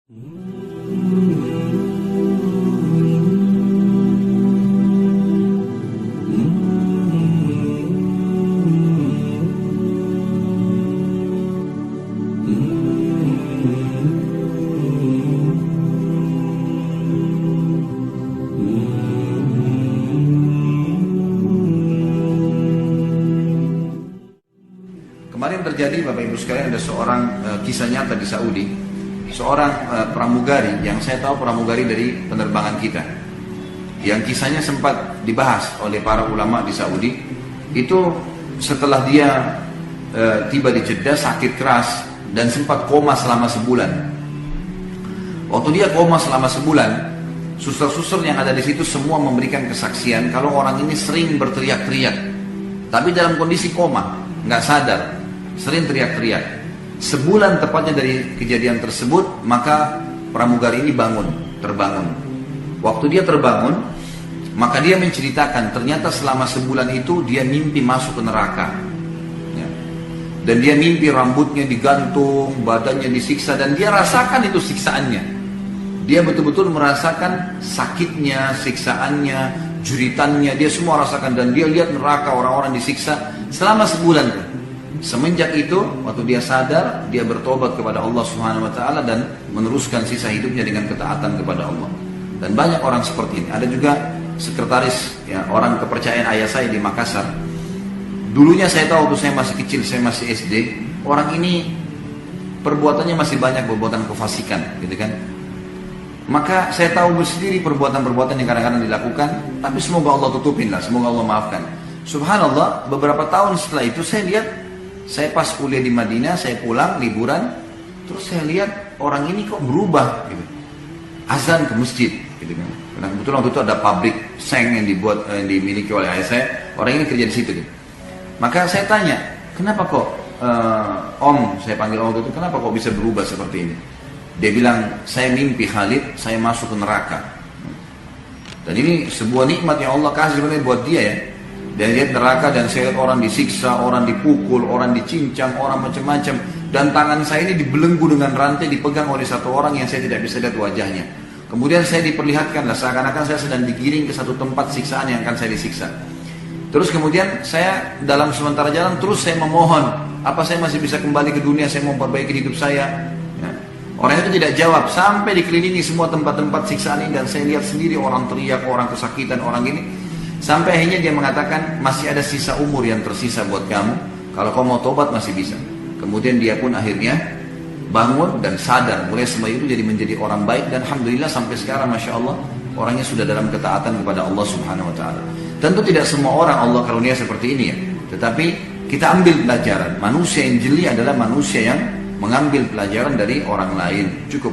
Kemarin terjadi Bapak Ibu sekalian, ada seorang kisah nyata di Saudi, seorang pramugari yang saya tahu pramugari dari penerbangan kita, yang kisahnya sempat dibahas oleh para ulama di Saudi. Itu setelah dia tiba di Jeddah sakit keras dan sempat koma selama sebulan. Waktu dia koma selama sebulan, suster-suster yang ada di situ semua memberikan kesaksian kalau orang ini sering berteriak-teriak, tapi dalam kondisi koma, nggak sadar, sering teriak-teriak. Sebulan tepatnya dari kejadian tersebut, maka pramugari ini terbangun. Waktu dia terbangun, maka dia menceritakan ternyata selama sebulan itu dia mimpi masuk ke neraka, ya. Dan dia mimpi rambutnya digantung, badannya disiksa, dan dia rasakan itu siksaannya. Dia betul-betul merasakan sakitnya, siksaannya, jeritannya, dia semua rasakan. Dan dia lihat neraka, orang-orang disiksa selama sebulan. Semenjak itu, waktu dia sadar, dia bertobat kepada Allah Subhanahu Wa Taala dan meneruskan sisa hidupnya dengan ketaatan kepada Allah. Dan banyak orang seperti ini. Ada juga sekretaris, ya, orang kepercayaan ayah saya di Makassar. Dulunya saya tahu waktu saya masih kecil, saya masih SD, orang ini perbuatannya masih banyak perbuatan kefasikan, gitu kan. Maka saya tahu sendiri perbuatan-perbuatan yang kadang-kadang dilakukan, tapi semoga Allah tutupin lah, semoga Allah maafkan. Subhanallah, beberapa tahun setelah itu saya lihat, saya pas kuliah di Madinah, saya pulang liburan, terus saya lihat orang ini kok berubah, gitu. Azan ke masjid, gitu kan. Karena kebetulan waktu itu ada pabrik seng yang dimiliki oleh ayah saya, orang ini kerja di situ, gitu. Maka saya tanya, kenapa kok Om, saya panggil Om itu, kenapa kok bisa berubah seperti ini? Dia bilang, saya mimpi Khalid, saya masuk ke neraka. Dan ini sebuah nikmat yang Allah kasih sebenarnya buat dia, ya. Dan lihat neraka, dan saya lihat orang disiksa, orang dipukul, orang dicincang, orang macam-macam. Dan tangan saya ini dibelenggu dengan rantai, dipegang oleh satu orang yang saya tidak bisa lihat wajahnya. Kemudian saya diperlihatkan lah, seakan-akan saya sedang digiring ke satu tempat siksaan yang akan saya disiksa. Terus kemudian saya dalam sementara jalan, terus saya memohon, apa saya masih bisa kembali ke dunia, saya mau perbaiki hidup saya. Orang itu tidak jawab, sampai dikelilingi semua tempat-tempat siksaan ini, dan saya lihat sendiri orang teriak, orang kesakitan, orang ini. Sampai akhirnya dia mengatakan, masih ada sisa umur yang tersisa buat kamu, kalau kamu mau tobat masih bisa. Kemudian dia pun akhirnya bangun dan sadar, mulai semua itu menjadi orang baik, dan alhamdulillah sampai sekarang Masya Allah, orangnya sudah dalam ketaatan kepada Allah Subhanahu Wa Taala. Tentu tidak semua orang Allah karunia seperti ini, ya. Tetapi kita ambil pelajaran, manusia yang jeli adalah manusia yang mengambil pelajaran dari orang lain. Cukup.